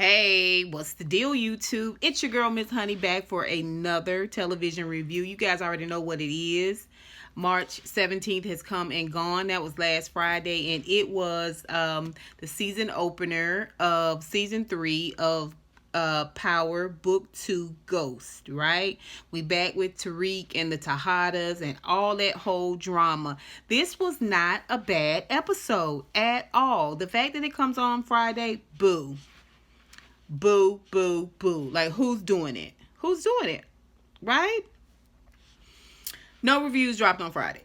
Hey, what's the deal, YouTube? It's your girl, Miss Honey, back for another television review. You guys already know what it is. March 17th has come and gone. That was last Friday, and it was the season opener of season 3 of Power Book 2 Ghost, right? We back with Tariq and the Tejadas and all that whole drama. This was not a bad episode at all. The fact that it comes on Friday, boo. Boo, boo, boo. Like, who's doing it? Who's doing it? Right? No reviews dropped on Friday.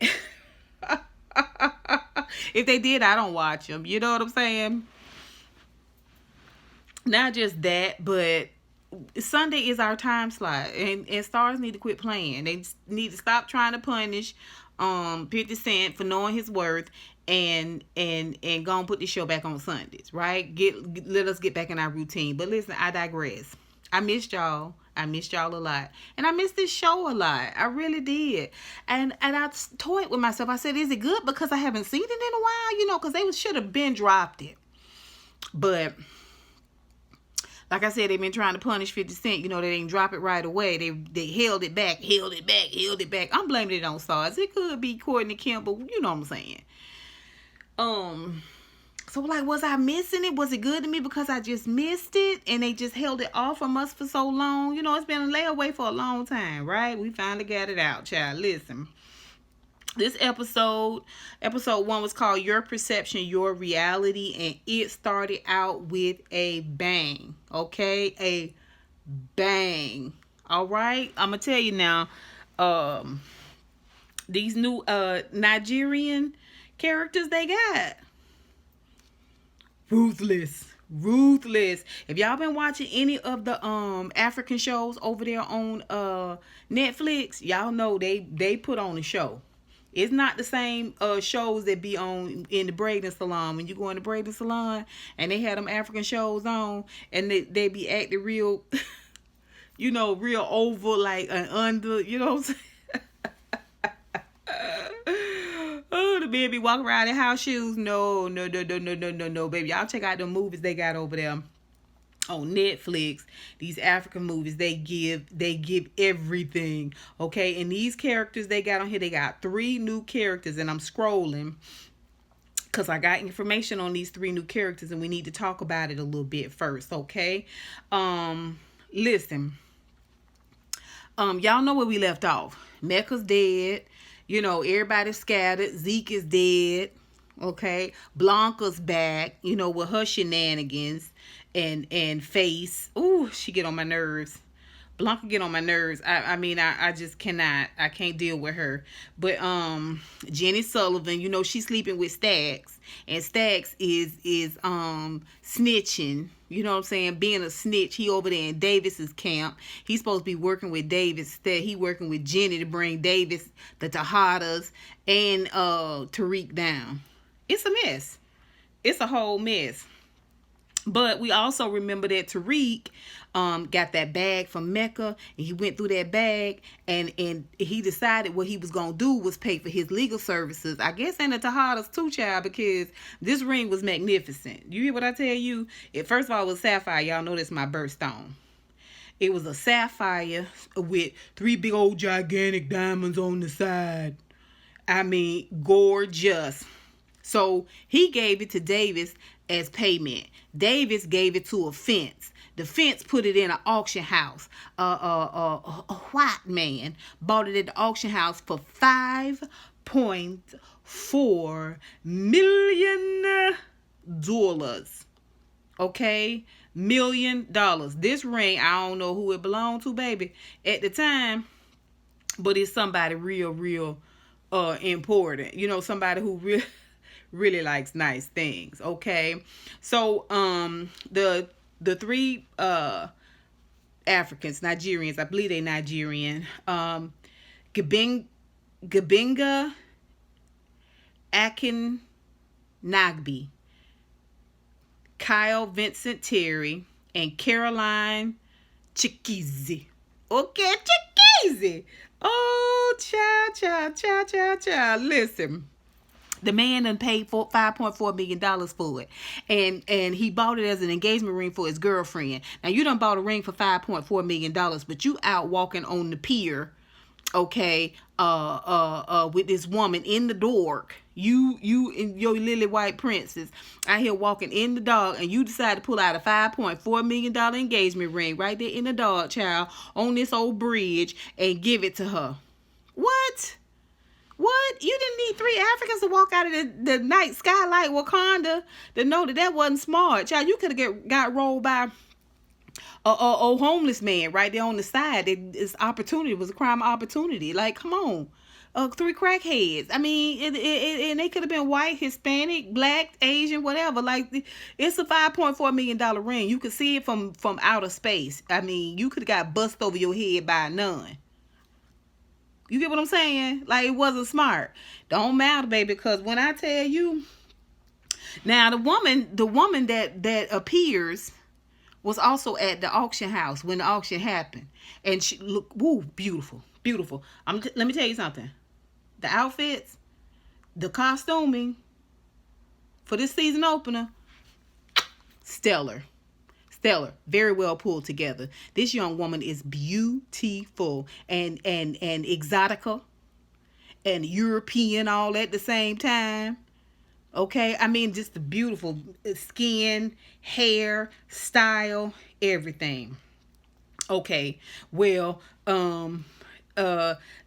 If they did, I don't watch them. You know what I'm saying? Not just that, but Sunday is our time slot. And stars need to quit playing. They need to stop trying to punish 50 Cent for knowing his worth and go and put the show back on Sundays, right? Let us get back in our routine. But listen, I digress. I missed y'all. I missed y'all a lot. And I missed this show a lot. I really did. And I toyed with myself. I said, is it good? Because I haven't seen it in a while, because they should have been dropped it. But like I said, they've been trying to punish 50 Cent. They didn't drop it right away. They held it back. I'm blaming it on stars. It could be Courtney Campbell. You know what I'm saying. So was I missing it? Was it good to me because I just missed it and they just held it off from us for so long? It's been a layaway for a long time, right? We finally got it out, child. Listen. This episode 1 was called Your Perception, Your Reality, and it started out with a bang, okay? A bang, all right? I'm going to tell you now, these new Nigerian characters they got. Ruthless. If y'all been watching any of the African shows over there on Netflix, y'all know they put on a show. It's not the same shows that be on in the braiding salon. When you go in the braiding salon and they had them African shows on and they be acting real, real over, like an under, you know what I'm saying? Oh, the baby walk around in house shoes. No, baby. Y'all check out the movies they got over there on Netflix. These African movies, they give everything, okay? And these characters they got on here, they got 3 new characters, and I'm scrolling because I got information on these 3 new characters, and we need to talk about it a little bit first, okay? Listen, y'all know where we left off. Mecca's dead. Everybody's scattered. Zeke is dead. Okay. Blanca's back, with her shenanigans and face. Ooh, she get on my nerves. Blanca get on my nerves. I just cannot. I can't deal with her. But Jenny Sullivan, she's sleeping with Stacks. And Stacks is snitching. You know what I'm saying? Being a snitch. He over there in Davis's camp. He's supposed to be working with Davis. Instead, he working with Jenny to bring Davis, the Tejadas, and Tariq down. It's a mess. It's a whole mess. But we also remember that Tariq got that bag from Mecca, and he went through that bag, and he decided what he was going to do was pay for his legal services. I guess and the Tejadas too, child, because this ring was magnificent. You hear what I tell you? First of all, it was sapphire. Y'all know that's my birthstone. It was a sapphire with 3 big old gigantic diamonds on the side. Gorgeous. So he gave it to Davis as payment. Davis gave it to a fence. The fence put it in an auction house. A white man bought it at the auction house for $5.4 million. Okay? $1 million. This ring, I don't know who it belonged to, baby, at the time, but it's somebody real important. Somebody who really likes nice things, okay? So the 3 Africans, Nigerians, I believe they Nigerian, Gabinga Akin Nagby, Kyle Vincent Terry, and Caroline Chikizi. Okay, Chikizi. Oh, child. Listen. The man done paid for $5.4 million for it, and he bought it as an engagement ring for his girlfriend. Now you done bought a ring for $5.4 million, but you out walking on the pier, okay, with this woman in the dark. You and your lily white princess out here walking in the dark, and you decide to pull out a $5.4 million engagement ring right there in the dark, child, on this old bridge, and give it to her. What? What? You didn't need 3 Africans to walk out of the night sky like Wakanda to know that wasn't smart. Child, you could have got rolled by a homeless man right there on the side. This opportunity was a crime of opportunity. Like, come on. 3 crackheads. I mean, and they could have been white, Hispanic, black, Asian, whatever. Like, it's a $5.4 million ring. You could see it from outer space. I mean, you could have got bust over your head by a nun. You get what I'm saying? Like, it wasn't smart. Don't matter, baby, because when I tell you, now the woman that appears was also at the auction house when the auction happened, and she looked, woo, beautiful, beautiful. Let me tell you something. The outfits, the costuming for this season opener, stellar. Very well pulled together. This young woman is beautiful and exotica and European all at the same time. Okay, I mean, just the beautiful skin, hair, style, everything. Okay, well,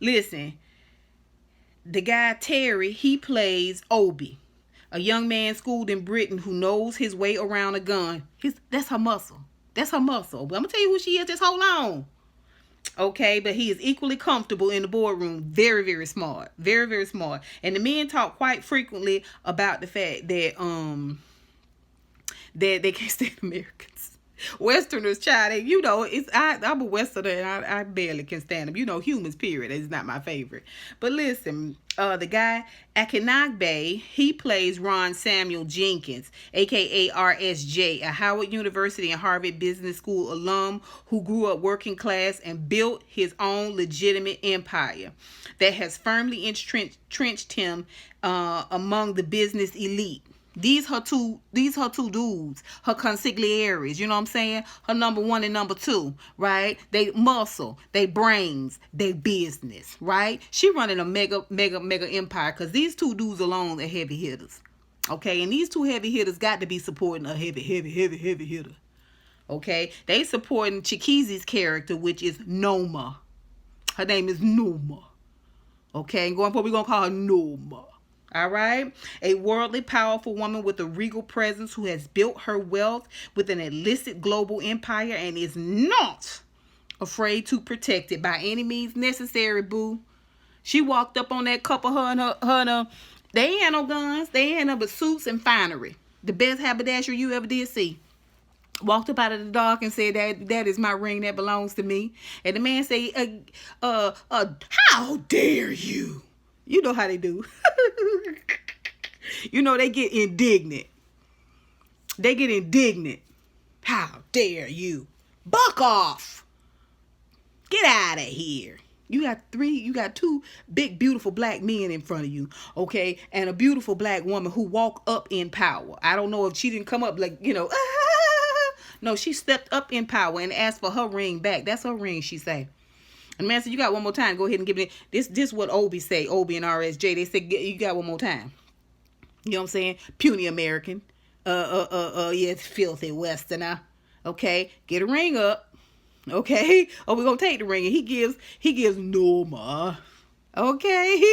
listen, the guy Terry, he plays Obi, a young man schooled in Britain who knows his way around a gun. That's her muscle. That's her muscle. But I'm going to tell you who she is. Just hold on. Okay, but he is equally comfortable in the boardroom. Very, very smart. Very, very smart. And the men talk quite frequently about the fact that that they can't stand Americans. Westerners, child, I'm a Westerner and I barely can stand them. Humans, period, is not my favorite. But listen, the guy Akinagbe, he plays Ron Samuel Jenkins, aka RSJ, a Howard University and Harvard Business School alum who grew up working class and built his own legitimate empire that has firmly entrenched him among the business elite. These her two dudes, her consiglieres, you know what I'm saying? Her number 1 and number 2, right? They muscle, they brains, they business, right? She running a mega empire because these 2 dudes alone are heavy hitters. Okay, and these 2 heavy hitters got to be supporting a heavy hitter. Okay, they supporting Chikizi's character, which is Noma. Her name is Noma. Okay, and going forward, we're going to call her Noma. All right. A worldly, powerful woman with a regal presence who has built her wealth with an illicit global empire and is not afraid to protect it by any means necessary, boo. She walked up on that couple, they ain't had no guns. They ain't had no but suits and finery. The best haberdasher you ever did see. Walked up out of the dark and said that is my ring that belongs to me. And the man said, how dare you? You know how they do. They get indignant. How dare you? Buck off. Get out of here. You got 2 big, beautiful black men in front of you, okay? And a beautiful black woman who walk up in power. I don't know if she didn't come up like, No, she stepped up in power and asked for her ring back. That's her ring, she say. And man said, you got one more time. Go ahead and give it. This what Obi say. Obi and RSJ. They said, you got one more time. You know what I'm saying? Puny American. Yes, filthy Westerner. Okay, get a ring up. Okay, we're gonna take the ring. And he gives Noma. Okay,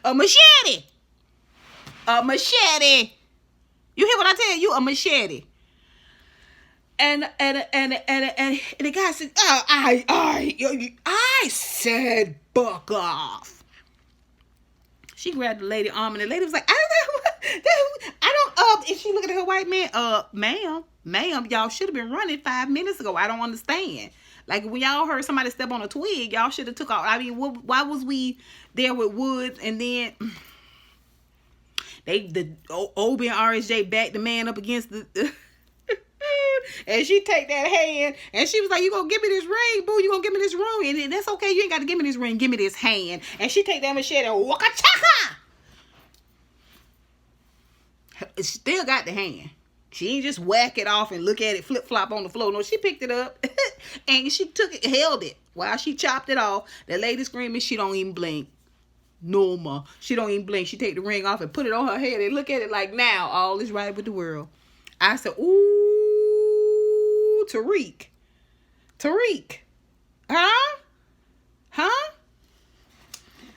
a machete. You hear what I tell you? A machete. And the guy said, I said, buck off. She grabbed the lady arm, and the lady was like, and she looked at her white man, ma'am, y'all should have been running 5 minutes ago. I don't understand. Like, when y'all heard somebody step on a twig, y'all should have took off. I mean, why was we there with Woods, and then Obi and RSJ backed the man up against the and she take that hand, and she was like, you gonna give me this ring, boo? You gonna give me this ring? And that's okay. You ain't got to give me this ring. Give me this hand. And she take that machete and waka chaka. She still got the hand. She ain't just whack it off and look at it flip flop on the floor. No, she picked it up and she took it, held it while she chopped it off. The lady screaming, she don't even blink. No more. She don't even blink. She take the ring off and put it on her head and look at it like, now all is right with the world. I said, ooh, Tariq. Huh?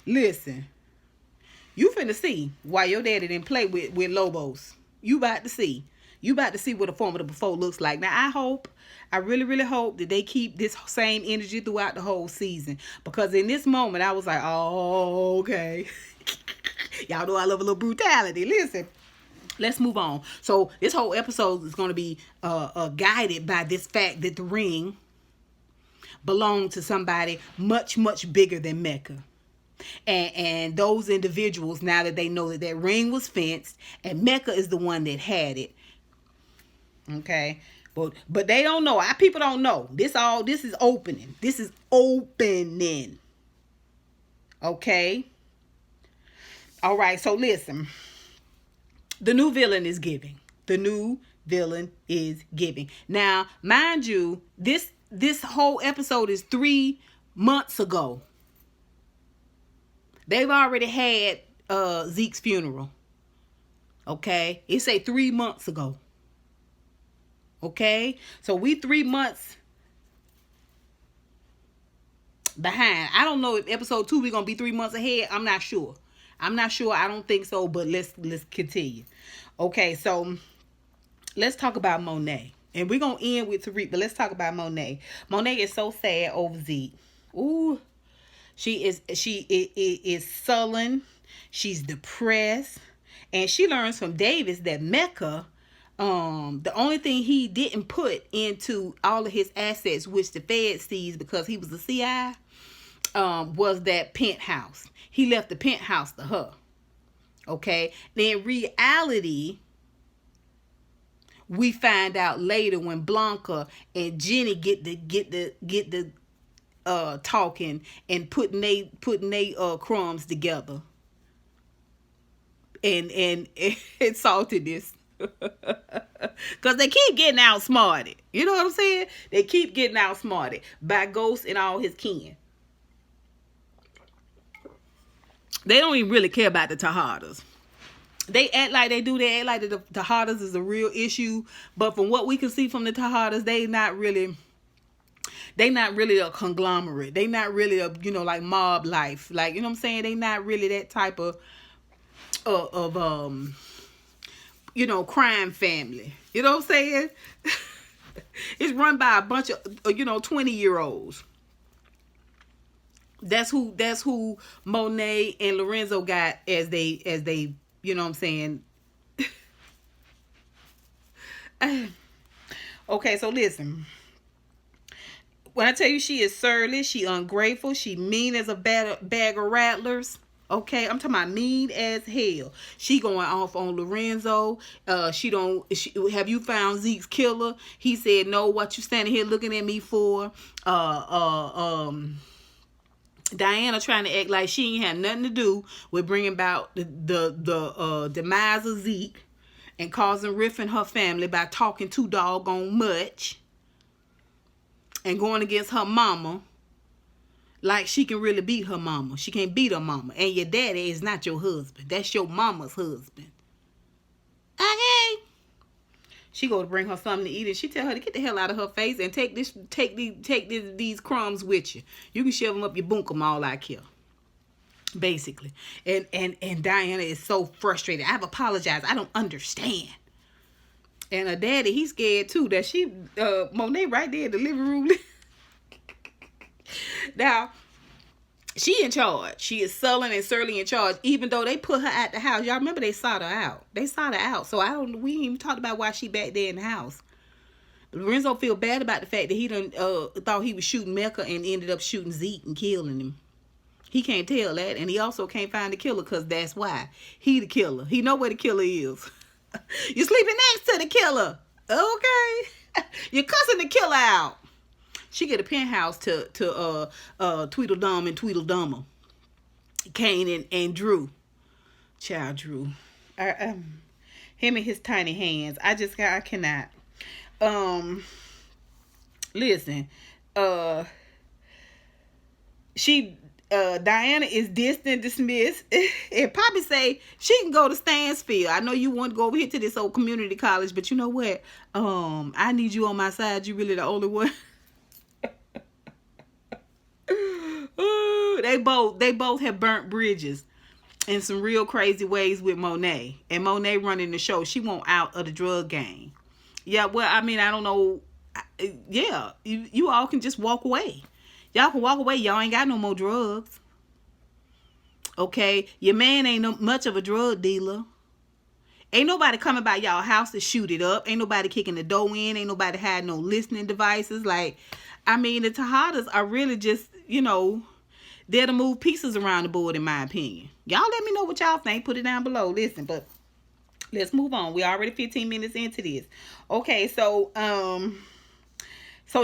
Listen, you finna see why your daddy didn't play with Lobos. You about to see. You about to see what a Formidable Foe looks like. Now, I really, really hope that they keep this same energy throughout the whole season. Because in this moment, I was like, oh, okay. Y'all know I love a little brutality. Listen, let's move on. So, this whole episode is going to be guided by this fact that the ring belonged to somebody much, much bigger than Mecca. And those individuals, now that they know that ring was fenced and Mecca is the one that had it. Okay. But they don't know. Our people don't know. This is opening. This is opening. Okay. All right. So listen. The new villain is giving. Now, mind you, this whole episode is 3 months ago. They've already had Zeke's funeral. Okay? It say 3 months ago. Okay? So we 3 months behind. I don't know if episode 2 we're going to be 3 months ahead. I'm not sure. I don't think so, but let's continue. Okay, so let's talk about Monet. And we're going to end with Tariq, but let's talk about Monet. Monet is so sad over Zeke. Ooh. She is sullen. She's depressed. And she learns from Davis that Mecca, the only thing he didn't put into all of his assets, which the Fed seized because he was a CI, was that penthouse. He left the penthouse to her. Okay? In reality, we find out later when Blanca and Jenny get the talking and putting they crumbs together and saltiness because they keep getting outsmarted. You know what I'm saying? They keep getting outsmarted by Ghost and all his kin. They don't even really care about the Tejadas. They act like they do. They act like the Tejadas is a real issue, but from what we can see from the Tejadas, they not really a conglomerate. They not really a, like mob life. Like, you know what I'm saying? They not really that type of crime family. You know what I'm saying? It's run by a bunch of, 20-year-olds. That's who Monet and Lorenzo got as they, you know what I'm saying? Okay, so listen. When I tell you she is surly, she ungrateful, she mean as a bag of rattlers. Okay, I'm talking about mean as hell. She going off on Lorenzo. Have you found Zeke's killer? He said, no, what you standing here looking at me for? Diana trying to act like she ain't had nothing to do with bringing about the demise of Zeke and causing rift in her family by talking too doggone much. And going against her mama like she can really beat her mama. She can't beat her mama. And your daddy is not your husband. That's your mama's husband. Okay. She go to bring her something to eat and she tell her to get the hell out of her face and take these crumbs with you. You can shove them up your bunkum all I care. Basically. And Diana is so frustrated. I've apologized. I don't understand. And her daddy, he's scared too that Monet right there in the living room. Now, she in charge. She is sullen and surly in charge, even though they put her at the house. Y'all remember they sought her out. So we ain't even talked about why she back there in the house. Lorenzo feel bad about the fact that he done thought he was shooting Mecca and ended up shooting Zeke and killing him. He can't tell that, and he also can't find the killer because that's why. He the killer. He know where the killer is. You're sleeping next to the killer. Okay. You're cussing the killer out. She get a penthouse to Tweedledum and Tweedledummer. Kane and Drew. Child Drew. Him and his tiny hands. I cannot. Um, listen. Uh, she Diana is distant, dismissed, and Poppy say she can go to Stansfield. I know you want to go over here to this old community college, but you know what? I need you on my side. You really the only one. Ooh, they both have burnt bridges in some real crazy ways with Monet. And Monet running the show. She won't out of the drug game. Yeah, well, I mean, I don't know. Yeah, you all can just walk away. Y'all can walk away. Y'all ain't got no more drugs. Okay? Your man ain't no much of a drug dealer. Ain't nobody coming by y'all house to shoot it up. Ain't nobody kicking the door in. Ain't nobody had no listening devices. Like, I mean, the Tejadas are really just, there to move pieces around the board, in my opinion. Y'all let me know what y'all think. Put it down below. Listen, but let's move on. We're already 15 minutes into this. Okay, so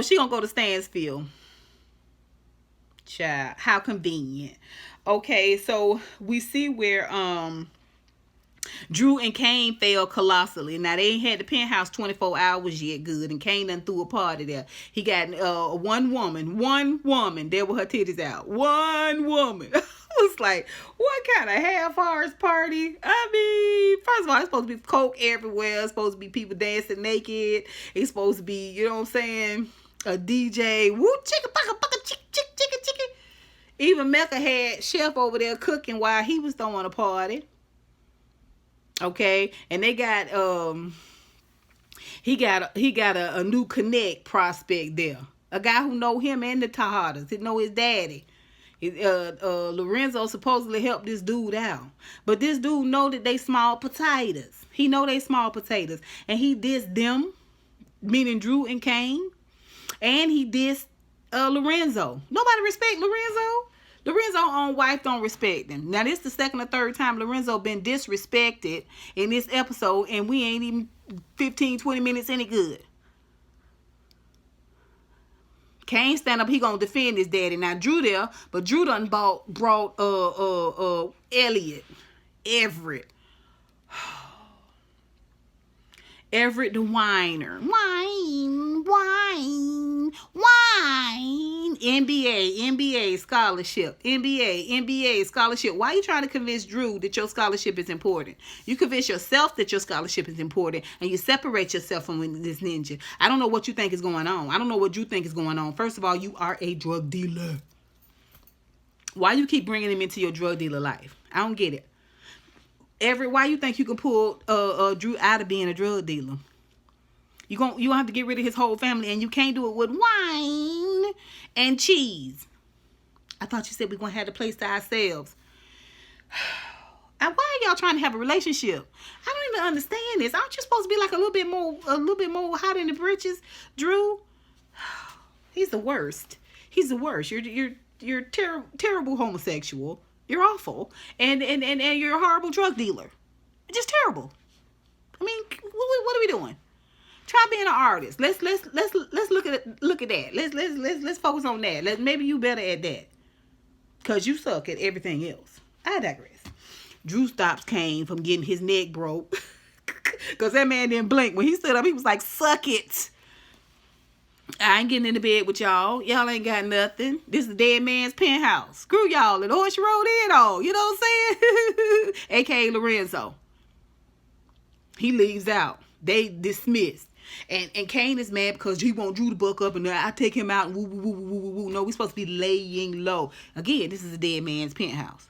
she gonna go to Stansfield. Child, how convenient. Okay, so we see where Drew and Kane failed colossally. Now, they ain't had the penthouse 24 hours yet good, and Kane done threw a party there. He got one woman there with her titties out. One woman. I was like, what kind of half-hours party? I mean, first of all, it's supposed to be coke everywhere. It's supposed to be people dancing naked. It's supposed to be, you know what I'm saying, a DJ. Woo, chicka, baka, baka, chick, chick, chicka, chicka. Even Mecca had Chef over there cooking while he was throwing a party. Okay, and they got he got a new connect prospect there, a guy who know him and the Tejadas. He know his daddy. Lorenzo supposedly helped this dude out, but this dude know that they small potatoes. He know they small potatoes, and he dissed them, meaning Drew and Kane, and he dissed Lorenzo. Nobody respect Lorenzo. Lorenzo's own wife don't respect him. Now, this is the second or third time Lorenzo been disrespected in this episode, and we ain't even 15, 20 minutes any good. Kane stand up, he gonna defend his daddy. Now, Drew there, but Drew done brought Everett the whiner. Wine. NBA scholarship. NBA scholarship. Why are you trying to convince Drew that your scholarship is important? You convince yourself that your scholarship is important, and you separate yourself from this ninja. I don't know what you think is going on. I don't know what you think is going on. First of all, you are a drug dealer. Why you keep bringing him into your drug dealer life? I don't get it. Why you think you can pull Drew out of being a drug dealer? You gonna have to get rid of his whole family, and you can't do it with wine and cheese. I thought you said we're gonna have the place to ourselves. And why are y'all trying to have a relationship? I don't even understand this. Aren't you supposed to be like a little bit more hot in the britches, Drew? He's the worst. He's the worst. You're terrible homosexual. You're awful, and you're a horrible drug dealer. Just terrible. I mean, what are we doing? Try being an artist. Let's look at that. Let's focus on that. Maybe you better at that, cause you suck at everything else. I digress. Drew stops Kane from getting his neck broke, cause that man didn't blink when he stood up. He was like, "Suck it. I ain't getting in the bed with y'all. Y'all ain't got nothing. This is the dead man's penthouse. Screw y'all and the horse you rode in on." You know what I'm saying? AKA Lorenzo. He leaves out. They dismissed. And Kane is mad because he want Drew to buck up, and I take him out and woo, woo, woo, woo, woo, woo. No, we supposed to be laying low. Again, this is a dead man's penthouse.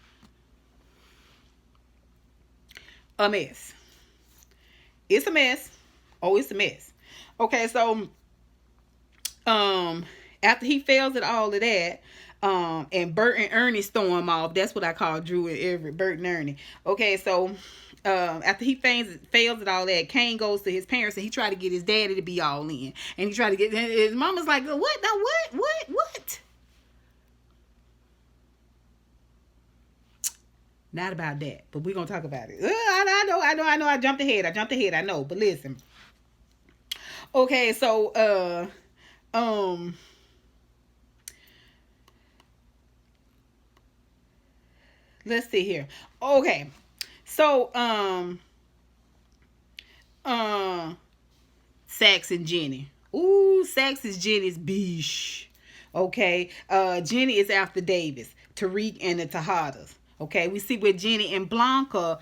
A mess. It's a mess. Oh, it's a mess. Okay, so after he fails at all of that, and Bert and Ernie storm off. That's what I call Drew and Everett, Bert and Ernie. Okay, so after he fails at all that, Kane goes to his parents, and he tried to get his daddy to be all in. And he tried to get his mama's like, what? Now what? Not about that, but we're gonna talk about it. I know. I jumped ahead. I know, but listen. Okay, so let's see here. Okay. So Uh, Sax and Jenny. Ooh, Sax is Jenny's bish. Okay. Jenny is after Davis, Tariq, and the Tejadas. Okay, we see where Jenny and Blanca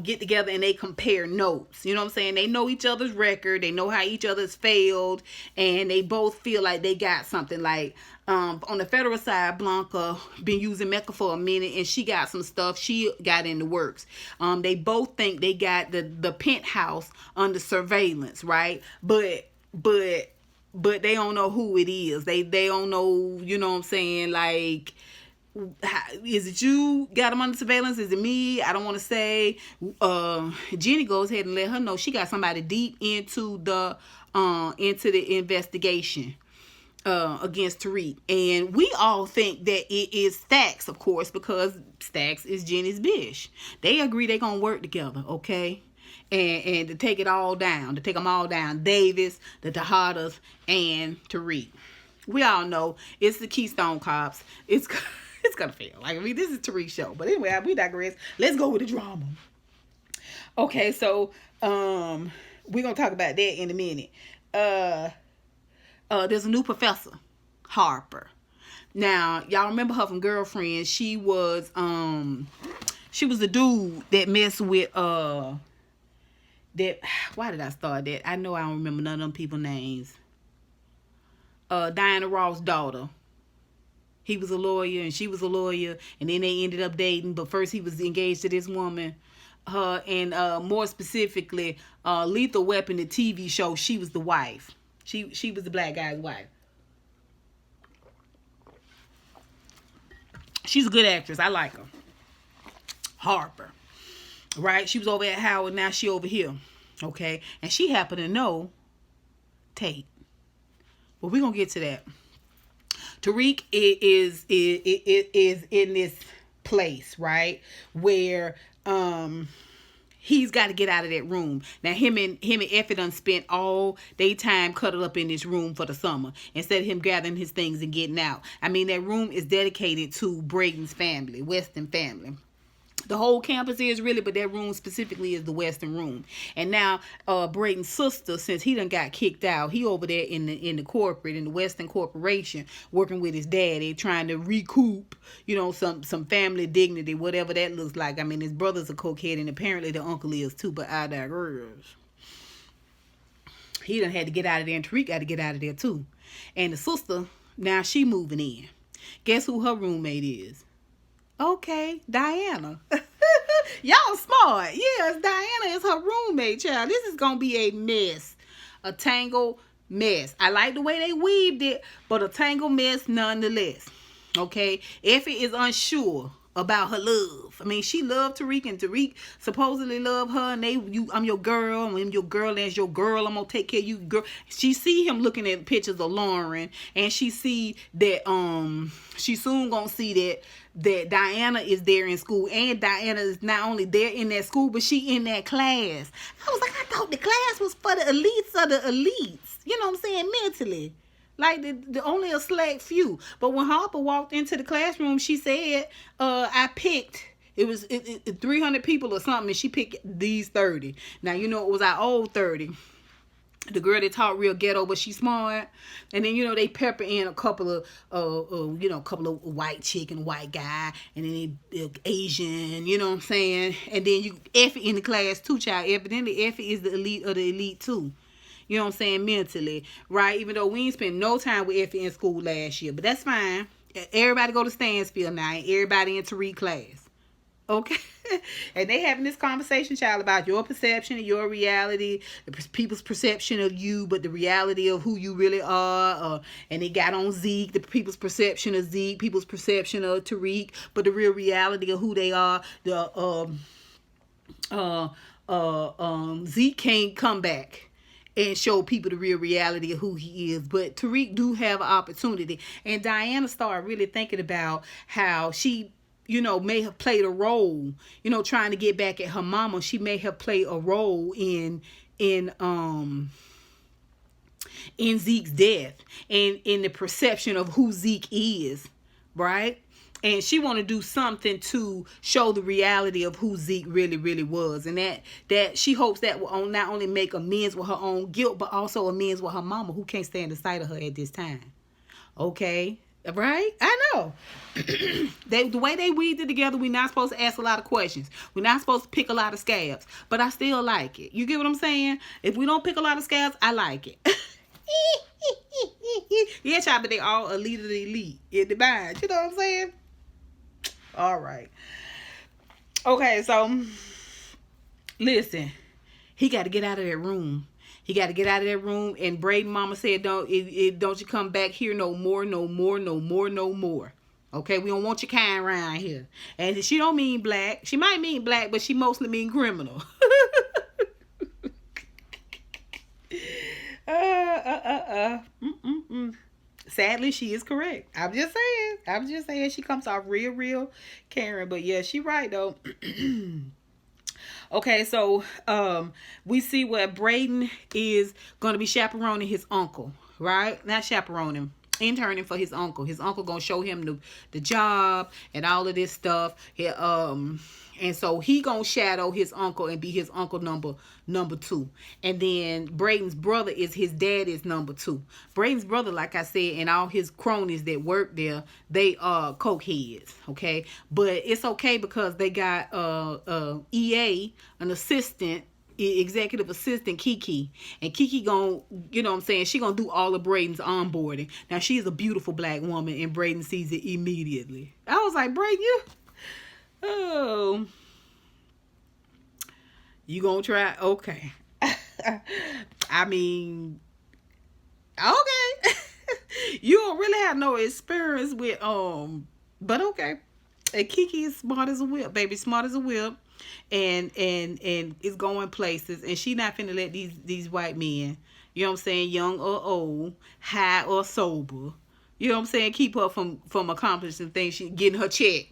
get together and they compare notes. You know what I'm saying? They know each other's record, they know how each other's failed, and they both feel like they got something. Like on the federal side, Blanca been using Mecca for a minute and she got some stuff she got in the works. They both think they got the penthouse under surveillance, right? But they don't know who it is. They don't know, you know what I'm saying, like, is it you got them under surveillance? Is it me? I don't want to say. Jenny goes ahead and let her know she got somebody deep into the investigation against Tariq. And we all think that it is Stacks, of course, because Stacks is Jenny's bitch. They agree they're gonna work together, okay? And to take it all down, to take them all down. Davis, the Tejadas, and Tariq. We all know it's the Keystone Cops. It's gonna fail. Like, I mean, this is Tariq's show. But anyway, we digress. Let's go with the drama. Okay, so we're gonna talk about that in a minute. There's a new professor, Harper. Now, y'all remember her from Girlfriends. She was the dude that messed with that. Why did I start that? I know I don't remember none of them people's names. Diana Ross' daughter. He was a lawyer and she was a lawyer, and then they ended up dating. But first he was engaged to this woman. And more specifically, Lethal Weapon, the TV show, she was the wife. She was the black guy's wife. She's a good actress. I like her. Harper. Right? She was over at Howard. Now she over here. Okay? And she happened to know Tate. But we're going to get to that. Tariq is in this place, right, where he's got to get out of that room. Now him and Effie done spent all their time cuddled up in this room for the summer instead of him gathering his things and getting out. I mean, that room is dedicated to Braden's family, Weston family. The whole campus is really, but that room specifically is the Western room. And now Braden's sister, since he done got kicked out, he over there in the corporate, in the Western Corporation, working with his daddy, trying to recoup, you know, some family dignity, whatever that looks like. I mean, his brother's a cokehead, and apparently the uncle is too, but I digress. He done had to get out of there, and Tariq got to get out of there too. And the sister, now she moving in. Guess who her roommate is? Okay, Diana. Y'all smart. Yes, Diana is her roommate, child. This is going to be a mess. A tangled mess. I like the way they weaved it, but a tangled mess nonetheless. Okay? Effie is unsure about her love. I mean, she loved Tariq, and Tariq supposedly loved her, and I'm your girl, I'm your girl, and as your girl, I'm gonna take care of you, girl. She see him looking at pictures of Lauren, and she see that she soon gonna see that Diana is there in school, and Diana is not only there in that school, but she in that class. I was like, I thought the class was for the elites of the elites. You know what I'm saying? Mentally. Like the only a select few. But when Harper walked into the classroom, she said, I picked, it was 300 people or something, and she picked these 30. Now, you know, it was our old 30. The girl that taught real ghetto, but she's smart. And then, you know, they pepper in a couple of white chick and white guy, and then they Asian, you know what I'm saying? And then Effie in the class too, child. Evidently, Effie is the elite of the elite too. You know what I'm saying? Mentally, right? Even though we ain't spent no time with Effie in school last year. But that's fine. Everybody go to Stansfield now. And everybody in Tariq class. Okay? And they having this conversation, child, about your perception and your reality. People's perception of you, but the reality of who you really are. And they got on Zeke. The people's perception of Zeke. People's perception of Tariq. But the real reality of who they are. Zeke can't come back and show people the real reality of who he is. But Tariq do have an opportunity. And Diana started really thinking about how she, you know, may have played a role, you know, trying to get back at her mama. She may have played a role in Zeke's death and in the perception of who Zeke is, right? and she want to do something to show the reality of who Zeke really, really was, and that she hopes that will not only make amends with her own guilt, but also amends with her mama, who can't stand the sight of her at this time. Okay, right? I know. The way they weaved it together, we're not supposed to ask a lot of questions. We're not supposed to pick a lot of scabs, but I still like it. You get what I'm saying? If we don't pick a lot of scabs, I like it. Yeah, child, but they all elite of the elite in the mind. You know what I'm saying? All right. Okay, so listen, he got to get out of that room. He got to get out of that room. And Brayden mama said, don't you come back here no more, no more, no more, no more. Okay, we don't want your kind around here. And she don't mean black. She might mean black, but she mostly mean criminal. Sadly, she is correct. I'm just saying she comes off real Karen. But yeah, she right though. Okay, so we see where Brayden is going to be chaperoning his uncle, right? Not chaperoning, interning for his uncle. His uncle going to show him the job and all of this stuff. And so he going to shadow his uncle and be his uncle number 2. And then Brayden's brother is his daddy's number 2. Brayden's brother, like I said, and all his cronies that work there, they are coke heads, okay? But it's okay because they got EA, an assistant, executive assistant, Kiki. And Kiki gonna, you know what I'm saying, she gonna do all of Brayden's onboarding. Now, she's a beautiful black woman, and Brayden sees it immediately. I was like, Brayden, you gonna try? Okay. I mean, okay. You don't really have no experience with, but okay. And Kiki is smart as a whip, baby, smart as a whip, and is going places, and she not finna let these white men, you know what I'm saying, young or old, high or sober, you know what I'm saying, keep her from accomplishing things. She getting her check,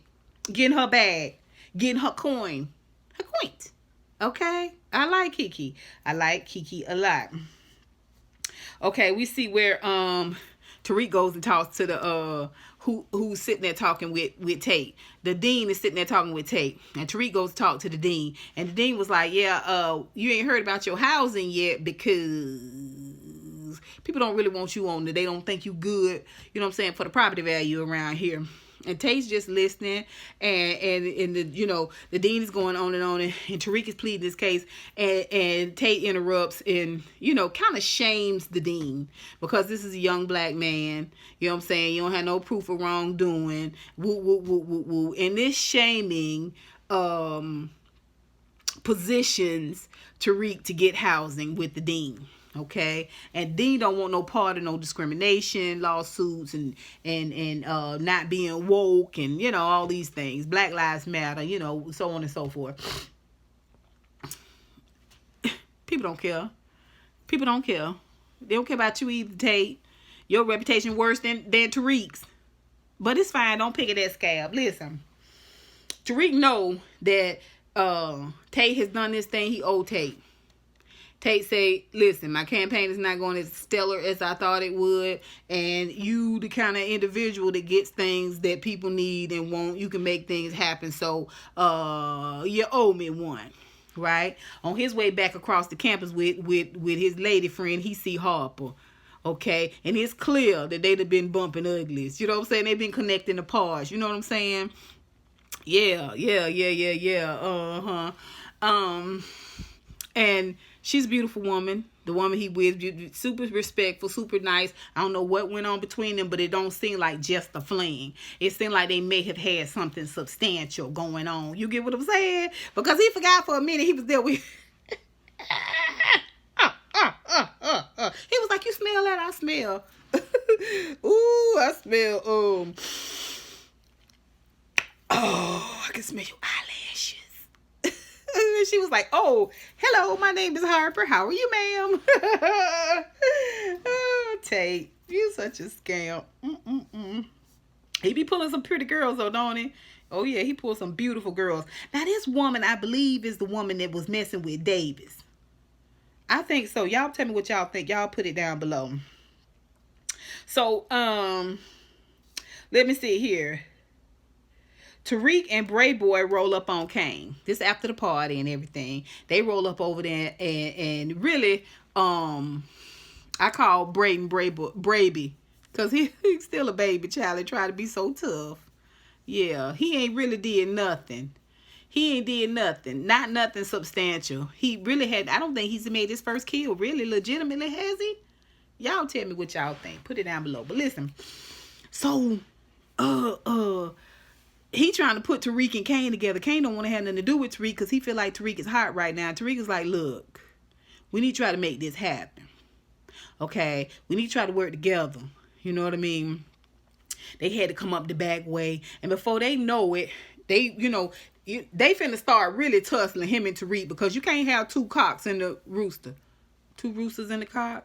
getting her bag, getting her coin, okay? I like Kiki. I like Kiki a lot. Okay, we see where Tariq goes and talks to the who's sitting there talking with Tate. The dean is sitting there talking with Tate, and Tariq goes to talk to the dean, and the dean was like, yeah, you ain't heard about your housing yet because people don't really want you on there. They don't think you good, you know what I'm saying, for the property value around here. And Tate's just listening, and the, you know, the dean is going on, and Tariq is pleading this case, and Tate interrupts and, you know, kind of shames the dean because this is a young black man, you know what I'm saying, you don't have no proof of wrongdoing, woo, woo, woo, woo, woo. And this shaming positions Tariq to get housing with the dean. Okay, and Dean don't want no part of no discrimination lawsuits and not being woke and, you know, all these things, Black Lives Matter, you know, so on and so forth. People don't care. People don't care. They don't care about you either, Tate. Your reputation worse than Tariq's, but it's fine. Don't pick at that scab. Listen, Tariq know that Tate has done this thing. He owed Tate. Tate say, listen, my campaign is not going as stellar as I thought it would, and you the kind of individual that gets things that people need and want. You can make things happen, so you owe me one, right? On his way back across the campus with his lady friend, he see Harper, okay? And it's clear that they'd have been bumping uglies. You know what I'm saying? They've been connecting the parts. You know what I'm saying? Yeah. And she's a beautiful woman. The woman he with, super respectful, super nice. I don't know what went on between them, but it don't seem like just a fling. It seemed like they may have had something substantial going on. You get what I'm saying? Because he forgot for a minute he was there with... He was like, you smell that? I smell. Ooh, I smell... Oh, I can smell your eyelashes. She was like, oh, hello, my name is Harper. How are you, ma'am? Oh, Tate, you such a scamp. He be pulling some pretty girls, though, don't he? Oh, yeah, he pulls some beautiful girls. Now, this woman, I believe, is the woman that was messing with Davis. I think so. Y'all tell me what y'all think. Y'all put it down below. So, let me see here. Tariq and Bray Boy roll up on Kane. This after the party and everything. They roll up over there and really, I call Brayden Braby. Because he's still a baby child and try to be so tough. Yeah, he ain't really did nothing. He ain't did nothing. Not nothing substantial. He really had, I don't think he's made his first kill. Really, legitimately, has he? Y'all tell me what y'all think. Put it down below. But listen. So, he trying to put Tariq and Kane together. Kane don't want to have nothing to do with Tariq because he feel like Tariq is hot right now. Tariq is like, look, we need to try to make this happen. Okay? We need to try to work together. You know what I mean? They had to come up the back way. And before they know it, they finna start really tussling him and Tariq because you can't have two cocks in the rooster. Two roosters in the cock?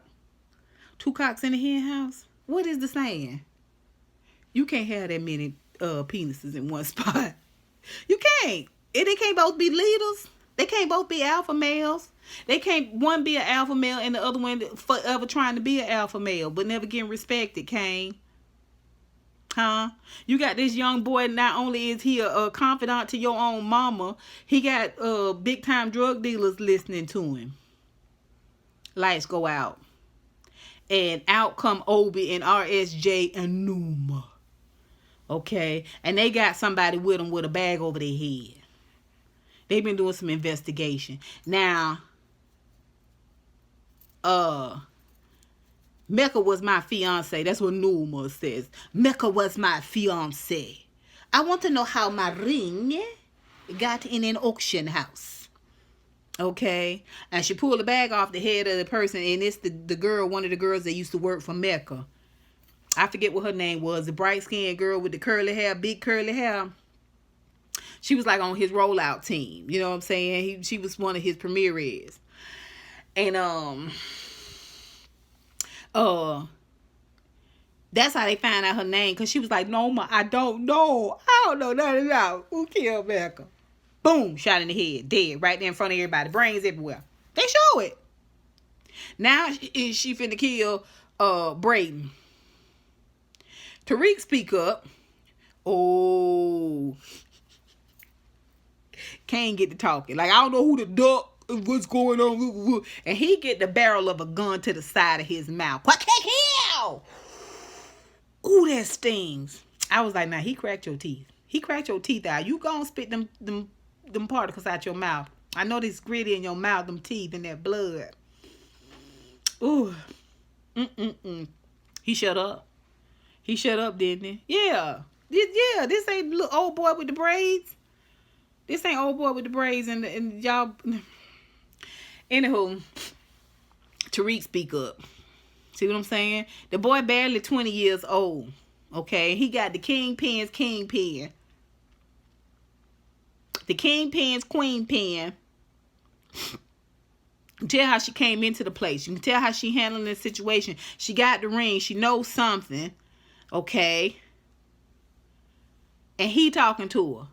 Two cocks in the hen house? What is the saying? You can't have that many penises in one spot. You can't. And they can't both be leaders. They can't both be alpha males. They can't one be an alpha male and the other one forever trying to be an alpha male but never getting respected, Kane. Huh? You got this young boy, not only is he a confidant to your own mama, he got big time drug dealers listening to him. Lights go out. And out come Obi and RSJ and Numa. Okay? And they got somebody with them with a bag over their head. They've been doing some investigation. Now, Mecca was my fiance. That's what Numa says. Mecca was my fiance. I want to know how my ring got in an auction house. Okay? And she pulled the bag off the head of the person, and it's the girl, one of the girls that used to work for Mecca. I forget what her name was. The bright-skinned girl with the curly hair, big curly hair. She was like on his rollout team. You know what I'm saying? She was one of his premieres. And that's how they found out her name, because she was like, no, I don't know nothing about who killed Becca. Boom, shot in the head, dead, right there in front of everybody, brains everywhere. They show it. Now she finna kill Brayden. Tariq speak up. Oh, Kane get to talking. Like, I don't know who the duck, what's going on. And he get the barrel of a gun to the side of his mouth. What? Ooh, that stings. I was like, nah, he cracked your teeth. He cracked your teeth out. You gonna spit them particles out your mouth. I know this gritty in your mouth, them teeth and that blood. Ooh. He shut up. He shut up, didn't he? Yeah. This ain't little old boy with the braids. This ain't old boy with the braids and y'all. Anywho, Tariq speak up. See what I'm saying? The boy barely 20 years old. Okay? He got the kingpin's kingpin. The kingpin's queenpin. Tell how she came into the place. You can tell how she handling the situation. She got the ring. She knows something. Okay? And he talking to her.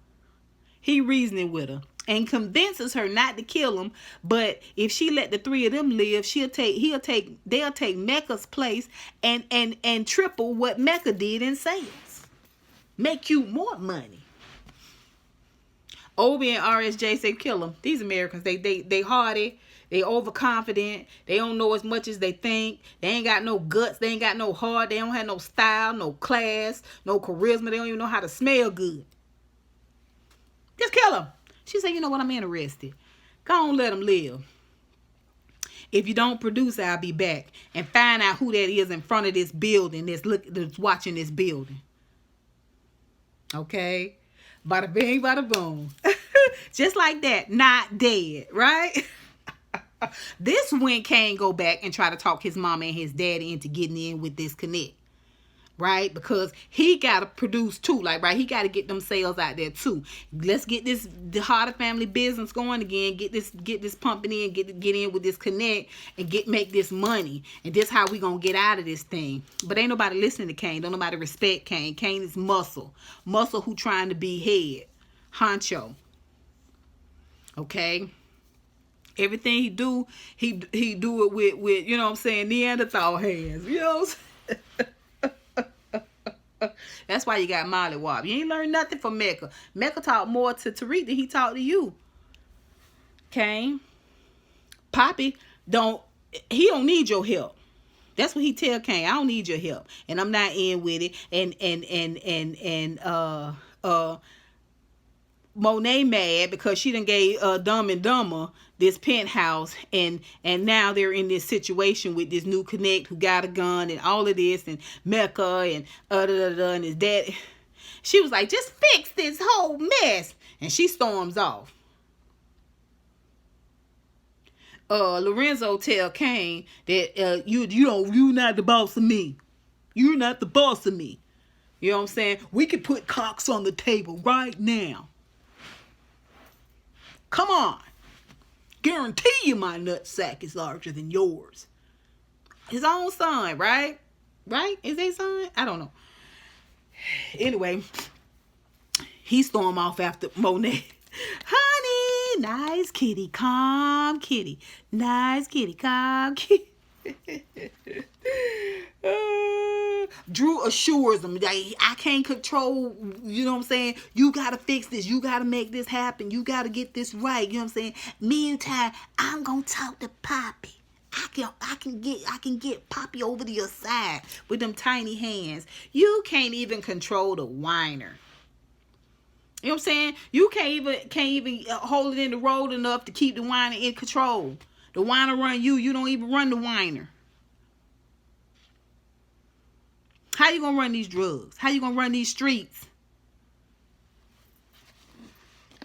He reasoning with her. And convinces her not to kill him, but if she let the three of them live, they'll take Mecca's place and triple what Mecca did in sales. Make you more money. Obi and RSJ say kill them. These Americans, they hardy, they overconfident, they don't know as much as they think, they ain't got no guts, they ain't got no heart, they don't have no style, no class, no charisma, they don't even know how to smell good. Just kill them. She said, you know what, I'm interested. Go on, let them live. If you don't produce, I'll be back and find out who that is in front of this building that's watching this building. Okay? Bada bing, bada boom. Just like that. Not dead, right? This when Kane go back and try to talk his mama and his daddy into getting in with this connect. Right? Because he got to produce too. Like, right? He got to get them sales out there too. Let's get the Harder family business going again. Get this pumping in. Get in with this connect and make this money. And this how we gonna get out of this thing. But ain't nobody listening to Kane. Don't nobody respect Kane. Kane is muscle. Muscle who trying to be head. Honcho. Okay? Everything he do it with you know what I'm saying, Neanderthal hands. You know what I'm saying? That's why you got Molly Wop. You ain't learned nothing from Mecca. Mecca talked more to Tariq than he talked to you. Okay? Poppy don't need your help. That's what he tell Kane. I don't need your help, and I'm not in with it. And Monet mad because she done gave Dumb and Dumber this penthouse, and now they're in this situation with this new connect who got a gun and all of this, and Mecca and and his dad. She was like, just fix this whole mess, and she storms off. Lorenzo tell Kane that you're not the boss of me. You're not the boss of me. You know what I'm saying? We can put Cox on the table right now. Come on. Guarantee you my nutsack is larger than yours. His own son, right? Right? Is his son? I don't know. Anyway, he stormed off after Monet. Honey, nice kitty, calm kitty. Nice kitty, calm kitty. Drew assures him that I can't control, you know what I'm saying? You got to fix this. You got to make this happen. You got to get this right. You know what I'm saying? Meantime, I'm going to talk to Poppy. I can get Poppy over to your side with them tiny hands. You can't even control the whiner. You know what I'm saying? You can't even hold it in the road enough to keep the whiner in control. The whiner run you. You don't even run the whiner. How you gonna run these drugs? How you gonna run these streets?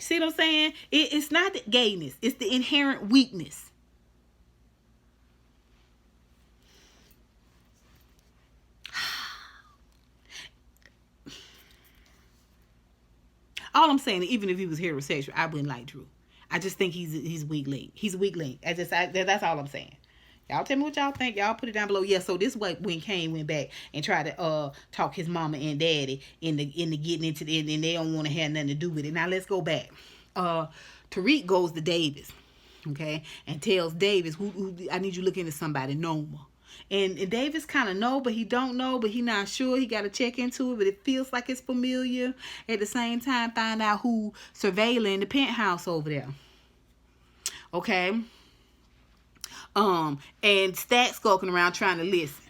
See what I'm saying? It's not the gayness. It's the inherent weakness. All I'm saying, even if he was heterosexual, I wouldn't like Drew. I just think he's weak link. He's a weak link. That's all I'm saying. Y'all tell me what y'all think. Y'all put it down below. Yeah, so this was when Kane went back and tried to talk his mama and daddy into getting into it, and they don't want to have nothing to do with it. Now let's go back. Tariq goes to Davis, okay, and tells Davis, who I need you to look into somebody, Noma. And Davis kind of know, but he don't know, but he not sure. He got to check into it, but it feels like it's familiar. At the same time, find out who surveilling the penthouse over there. Okay. And Stack skulking around trying to listen.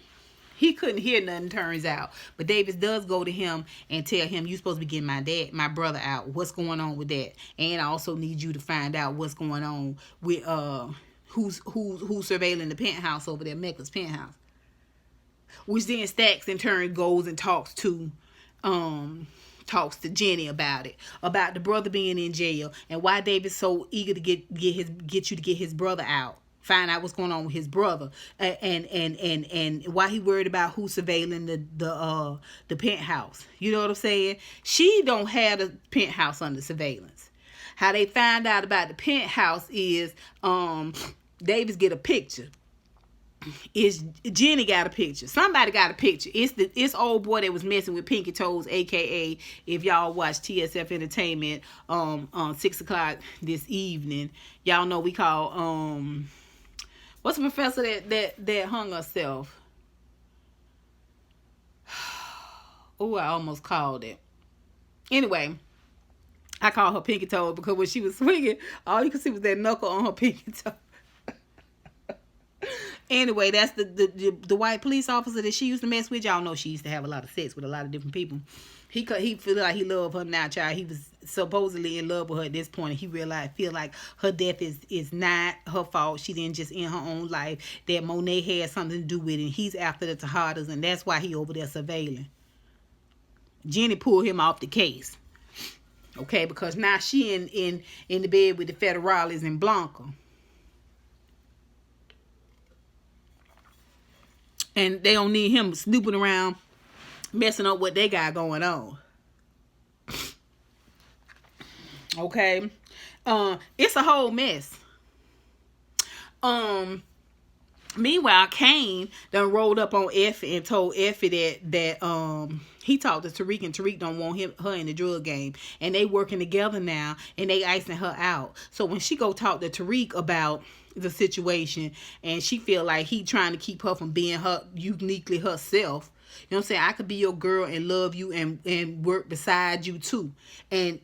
He couldn't hear nothing, turns out. But Davis does go to him and tell him, you supposed to be getting my brother out. What's going on with that? And I also need you to find out what's going on with who's surveilling the penthouse over there, Mecca's penthouse. Which then Stacks in turn goes and talks to Jenny about it, about the brother being in jail, and why David's so eager to get you to get his brother out. Find out what's going on with his brother, and why he worried about who's surveilling the penthouse. You know what I'm saying? She don't have the penthouse under surveillance. How they find out about the penthouse is Davis get a picture. Is Jenny got a picture? Somebody got a picture. It's old boy that was messing with Pinky Toes, aka if y'all watch TSF Entertainment on 6:00 this evening, y'all know we call what's the professor that hung herself? Oh, I almost called it. Anyway, I call her Pinky Toe because when she was swinging, all you could see was that knuckle on her pinky toe. Anyway, that's the white police officer that she used to mess with. Y'all know she used to have a lot of sex with a lot of different people. He feel like he loved her now, child. He was supposedly in love with her at this point, and he feel like her death is not her fault. She didn't just end her own life. That Monet had something to do with it, and he's after the Tejadas, and that's why he over there surveilling. Jenny pulled him off the case, okay, because now she in the bed with the Federales and Blanca. And they don't need him snooping around, messing up what they got going on. Okay. It's a whole mess. Meanwhile, Kane done rolled up on Effie and told Effie that he talked to Tariq, and Tariq don't want her in the drug game. And they working together now, and they icing her out. So when she go talk to Tariq about the situation, and she feel like he trying to keep her from being her uniquely herself. You know what I'm saying? I could be your girl and love you and work beside you too. And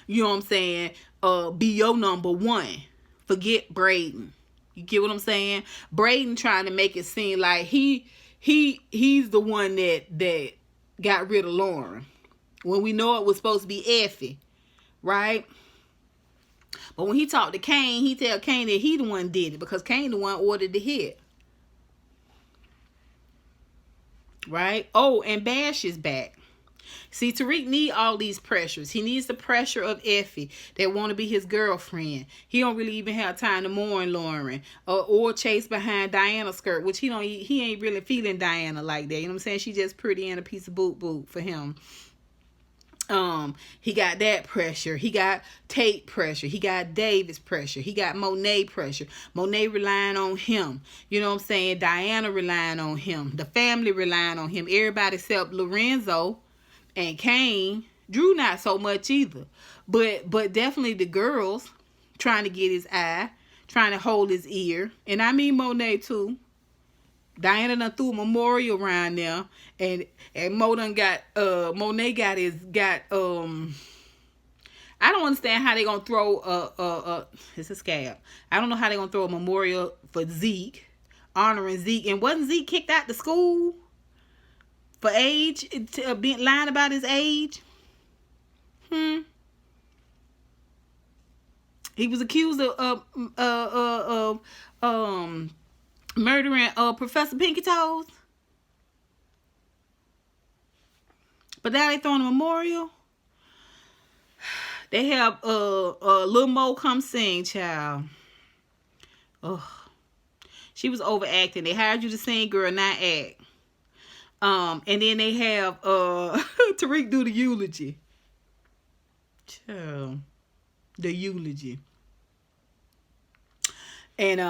you know what I'm saying? Be your number one. Forget Brayden. You get what I'm saying? Brayden trying to make it seem like he's the one that got rid of Lauren, when we know it was supposed to be Effie, right? But when he talked to Kane, he tell Kane that he the one did it, because Kane the one ordered the hit. Right? Oh, and Bash is back. See, Tariq need all these pressures. He needs the pressure of Effie that want to be his girlfriend. He don't really even have time to mourn Lauren or chase behind Diana's skirt, which he ain't really feeling Diana like that. You know what I'm saying? She just pretty and a piece of boot for him. He got that pressure. He got Tate pressure. He got Davis pressure. He got Monet pressure. Monet relying on him. You know what I'm saying? Diana relying on him. The family relying on him. Everybody except Lorenzo and Kane. Drew not so much either. But definitely the girls trying to get his eye, trying to hold his ear. And I mean Monet too. Diana done threw a memorial around there, and Mo done got Monet got I don't understand how they gonna throw it's a scab. I don't know how they gonna throw a memorial for Zeke, honoring Zeke. And wasn't Zeke kicked out the school for age, being lying about his age? He was accused of murdering Professor Pinky Toes. But now they throwing a memorial. They have Lil Mo come sing, child. Oh, she was overacting. They hired you to sing, girl, not act. And then they have Tariq do the eulogy. Child. The eulogy. And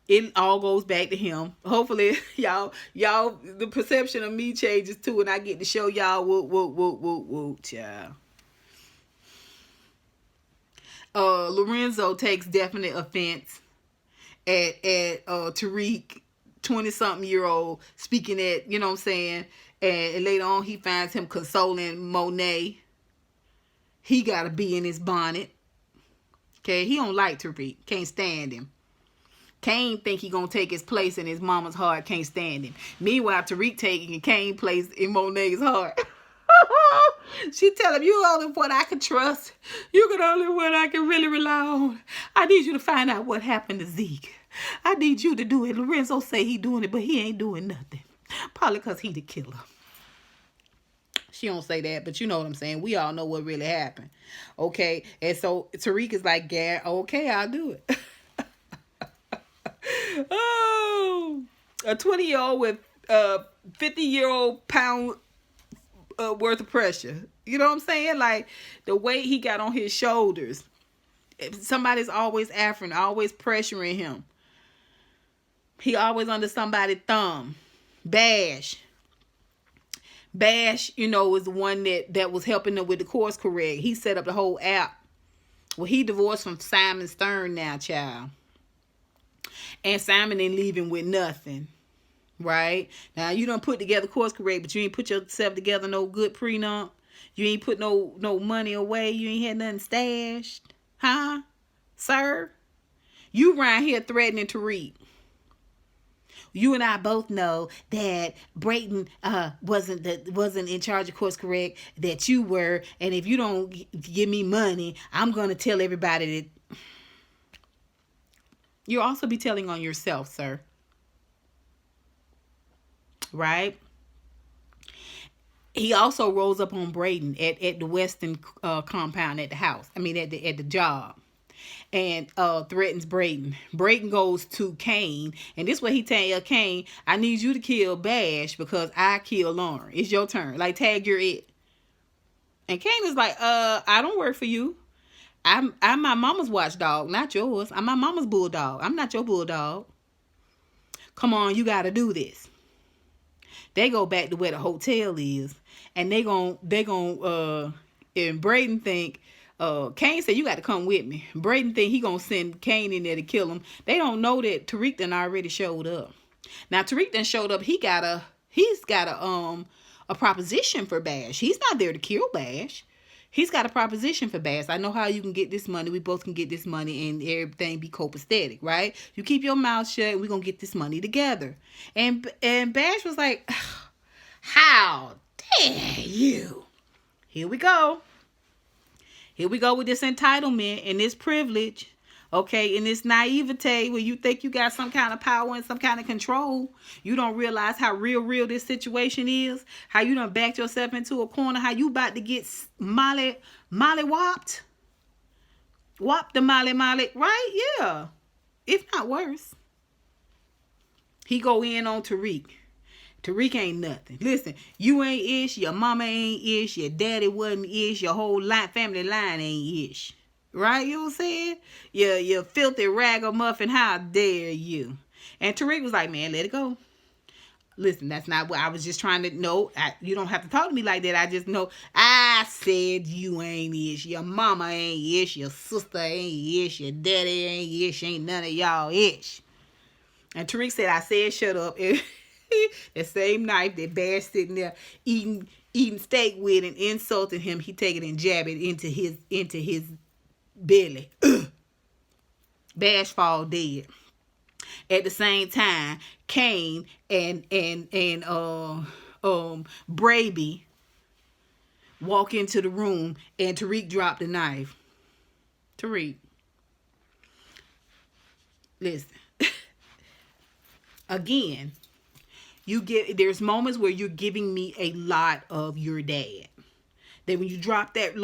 it all goes back to him. Hopefully, y'all, the perception of me changes too, and I get to show y'all whoop, child. Lorenzo takes definite offense at Tariq, 20-something-year-old, speaking at, you know what I'm saying, and later on he finds him consoling Monet. He gotta be in his bonnet. Okay, he don't like Tariq, can't stand him. Kane think he gonna take his place in his mama's heart, can't stand him. Meanwhile, Tariq taking Kane's place in Monet's heart. She tell him, you the only one I can trust. You're the only one I can really rely on. I need you to find out what happened to Zeke. I need you to do it. Lorenzo say he doing it, but he ain't doing nothing. Probably because he the killer. She don't say that, but you know what I'm saying. We all know what really happened. Okay, and so Tariq is like, yeah, okay, I'll do it. Oh, a 20-year-old with 50-year-old pound worth of pressure. You know what I'm saying? Like the weight he got on his shoulders. Somebody's always after him, always pressuring him. He always under somebody's thumb. Bash, you know, was the one that was helping him with the course correct. He set up the whole app. Well, he divorced from Simon Stern now, child. And Simon ain't leaving with nothing. Right? Now, you done put together course correct, but you ain't put yourself together no good prenup. You ain't put no money away. You ain't had nothing stashed. Huh? Sir? You around here threatening Tariq. You and I both know that Brayden wasn't in charge of course correct, that you were, and if you don't give me money, I'm going to tell everybody that. You'll also be telling on yourself, sir. Right? He also rolls up on Brayden at the Weston compound at the house. I mean, at the job. And threatens Brayden. Brayden goes to Kane. And this way he tell Kane, I need you to kill Bash because I killed Lauren. It's your turn. Like, tag you're it. And Kane is like, I don't work for you. I'm my mama's watchdog, not yours. I'm my mama's bulldog. I'm not your bulldog. Come on, you got to do this. They go back to where the hotel is, and and Brayden think Kane said, you got to come with me. Braden think he gonna send Kane in there to kill him. They don't know that Tariq done already showed up. Now Tariq done showed up. He's got a proposition for Bash. He's not there to kill Bash. He's got a proposition for Bash. I know how you can get this money. We both can get this money and everything be copacetic, right? You keep your mouth shut and we're going to get this money together. And Bash was like, how dare you? Here we go. Here we go with this entitlement and this privilege. Okay, and this naivete where you think you got some kind of power and some kind of control. You don't realize how real this situation is. How you done backed yourself into a corner. How you about to get molly whopped. Whopped the molly, right? Yeah. If not worse. He go in on Tariq. Tariq ain't nothing. Listen, you ain't ish. Your mama ain't ish. Your daddy wasn't ish. Your whole family line ain't ish. Right? You know what I'm saying? You filthy ragamuffin. How dare you? And Tariq was like, man, let it go. Listen, that's not what I was just trying to know. You don't have to talk to me like that. I just know I said you ain't ish. Your mama ain't ish. Your sister ain't ish. Your daddy ain't ish. Ain't none of y'all ish. And Tariq said, I said shut up. The same knife that Bash sitting there eating steak with and insulting him, he take it and jab it into his belly. Bash fall dead. At the same time, Kane and Braby walk into the room and Tariq dropped the knife. Tariq, listen. Again, there's moments where you're giving me a lot of your dad. Then when you drop that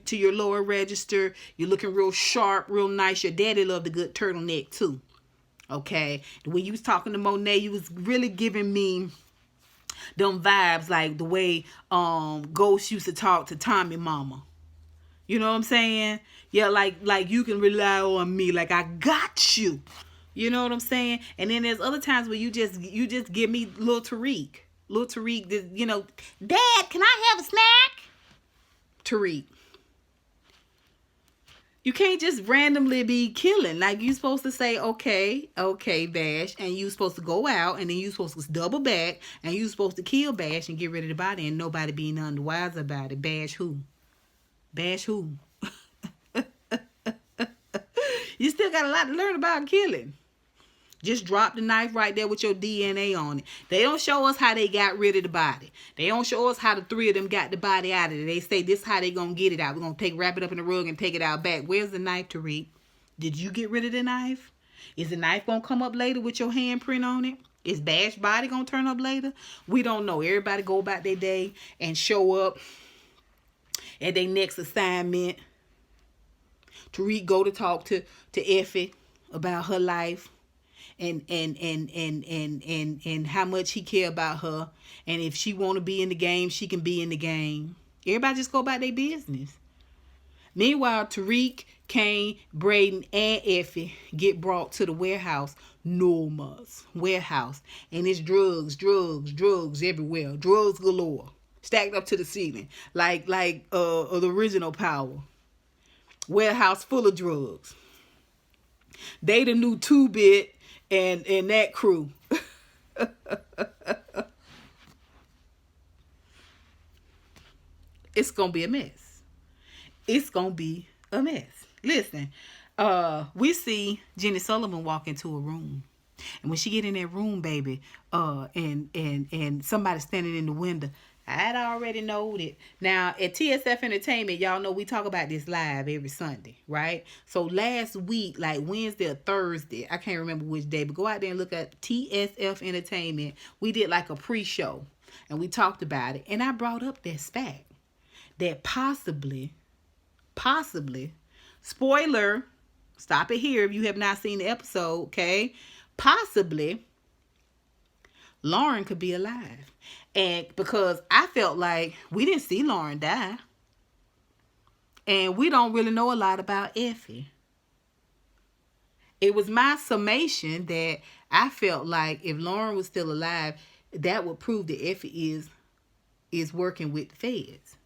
to your lower register, you're looking real sharp, real nice. Your daddy loved a good turtleneck too. Okay. When you was talking to Monet, you was really giving me them vibes like the way Ghost used to talk to Tommy Mama. You know what I'm saying? Yeah, like you can rely on me, like I got you. You know what I'm saying? And then there's other times where you just give me little Tariq. Little Tariq, you know, Dad, can I have a snack? Tariq. You can't just randomly be killing. Like, you supposed to say, okay, Bash, and you supposed to go out, and then you supposed to double back, and you supposed to kill Bash and get rid of the body, and nobody being unwise about it. Bash who? Bash who? You still got a lot to learn about killing. Just drop the knife right there with your DNA on it. They don't show us how they got rid of the body. They don't show us how the three of them got the body out of it. They say this how they gonna get it out. We're gonna wrap it up in the rug and take it out back. Where's the knife, Tariq? Did you get rid of the knife? Is the knife gonna come up later with your handprint on it? Is Bash body gonna turn up later? We don't know. Everybody go about their day and show up at their next assignment. Tariq go to talk to Effie about her life. And how much he care about her, and if she want to be in the game, she can be in the game. Everybody just go about their business. Meanwhile, Tariq, Kane, Braden, and Effie get brought to the warehouse, Norma's warehouse, and it's drugs everywhere, drugs galore, stacked up to the ceiling, like the original Power. Warehouse full of drugs. They the new 2-Bit. And that crew. It's gonna be a mess. It's gonna be a mess. Listen, we see Jenny Sullivan walk into a room. And when she get in that room, baby, and somebody standing in the window, I'd already knowed it. Now, at TSF Entertainment, y'all know we talk about this live every Sunday, right? So last week, like Wednesday or Thursday, I can't remember which day, but go out there and look at TSF Entertainment. We did like a pre-show, and we talked about it. And I brought up that fact that possibly, spoiler, stop it here if you have not seen the episode, okay? Possibly, Lauren could be alive. And because I felt like we didn't see Lauren die. And we don't really know a lot about Effie. It was my summation that I felt like if Lauren was still alive, that would prove that Effie is working with the feds.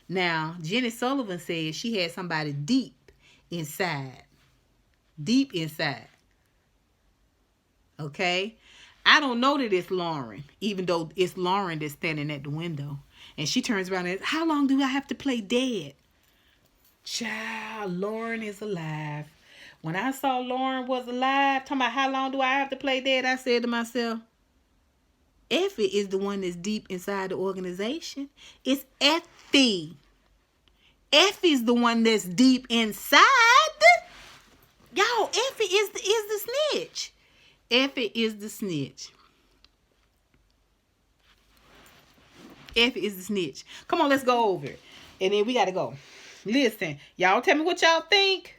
Now, Jenny Sullivan said she had somebody deep inside. Deep inside. Okay? I don't know that it's Lauren, even though it's Lauren that's standing at the window. And she turns around and says, how long do I have to play dead? Child, Lauren is alive. When I saw Lauren was alive, talking about how long do I have to play dead, I said to myself, Effie is the one that's deep inside the organization. It's Effie. Effie's the one that's deep inside. Y'all, Effie is the snitch. Effie is the snitch. Effie is the snitch. Come on, let's go over it. And then we got to go. Listen, y'all tell me what y'all think.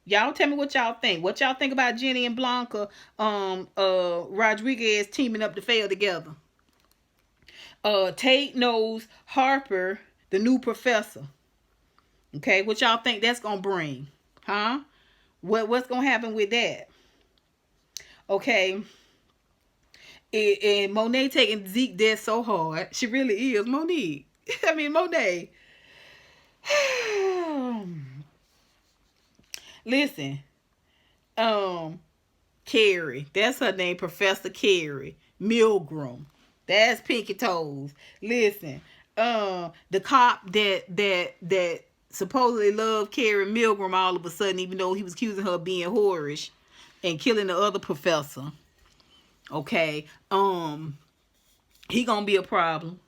Y'all tell me what y'all think. What y'all think about Jenny and Blanca Rodriguez teaming up to fail together? Tate knows Harper, the new professor. Okay, what y'all think that's gonna bring? Huh? What's gonna happen with that? Okay. And Monet taking Zeke dead so hard. She really is. Monet. Monet. Listen. Carrie. That's her name, Professor Carrie Milgram. That's Pinky Toes. Listen. The cop that supposedly loved Carrie Milgram all of a sudden, even though he was accusing her of being whorish and killing the other professor. Okay. He gonna be a problem.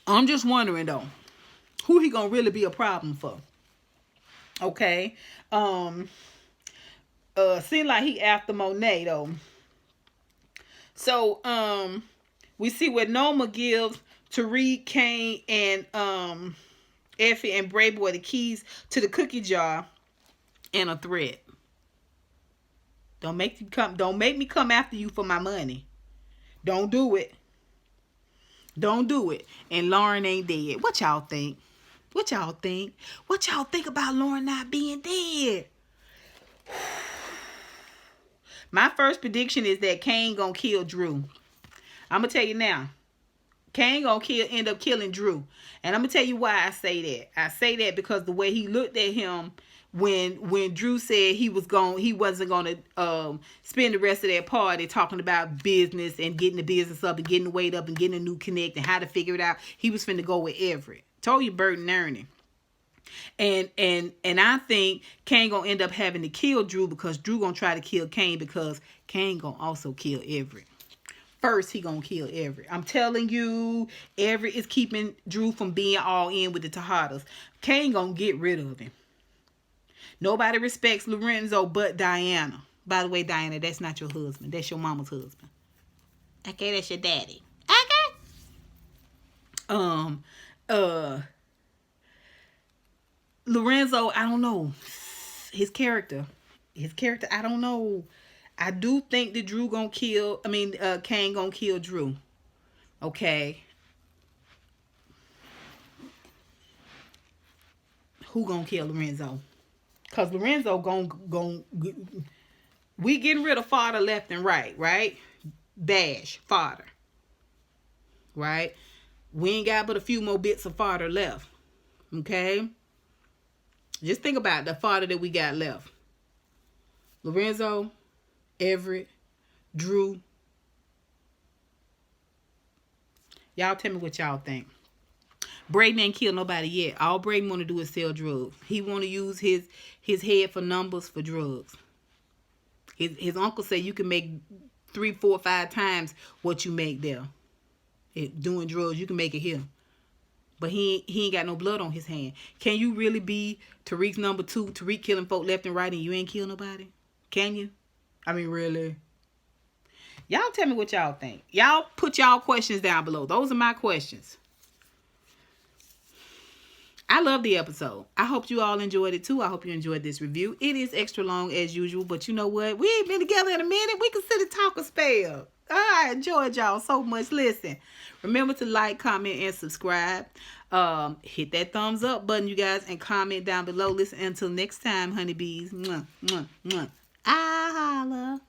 I'm just wondering though, who he gonna really be a problem for? Okay. Seem like he after Monet though. So we see what Noma gives Tariq, Kane, and Effie and Brayboy the keys to the cookie jar and a threat. Don't make me come after you for my money. Don't do it. Don't do it. And Lauren ain't dead. What y'all think? What y'all think? What y'all think about Lauren not being dead? My first prediction is that Kane gonna kill Drew. I'm gonna tell you now. Kane gonna end up killing Drew. And I'm gonna tell you why I say that. I say that because the way he looked at him when Drew said he wasn't gonna spend the rest of that party talking about business and getting the business up and getting the weight up and getting a new connect and how to figure it out. He was finna go with Everett. Told you Bert and Ernie. And I think Kane gonna end up having to kill Drew because Drew gonna try to kill Kane because Kane gonna also kill Everett. First, he gonna kill Everett. I'm telling you, Everett is keeping Drew from being all in with the Tejadas. Kane gonna get rid of him. Nobody respects Lorenzo but Diana. By the way, Diana, that's not your husband. That's your mama's husband. Okay, that's your daddy. Okay. Lorenzo, I don't know. His character, I don't know. I do think that Kane gonna kill Drew. Okay. Who gonna kill Lorenzo? Because Lorenzo we getting rid of fodder left and right? Bash, fodder. Right? We ain't got but a few more bits of fodder left. Okay? Just think about the fodder that we got left. Lorenzo, Everett, Drew. Y'all tell me what y'all think. Braden ain't killed nobody yet. All Braden want to do is sell drugs. He want to use his head for numbers for drugs. His uncle said you can make 3, 4, 5 times what you make there. Doing drugs, you can make it here. But he ain't got no blood on his hand. Can you really be Tariq's number 2? Tariq killing folk left and right and you ain't kill nobody? Can you? Really? Y'all tell me what y'all think. Y'all put y'all questions down below. Those are my questions. I love the episode. I hope you all enjoyed it too. I hope you enjoyed this review. It is extra long as usual, but you know what? We ain't been together in a minute. We can sit and talk a spell. I enjoyed y'all so much. Listen, remember to like, comment, and subscribe. Hit that thumbs up button, you guys, and comment down below. Listen, until next time, honeybees. Mwah, mwah, mwah. I holla.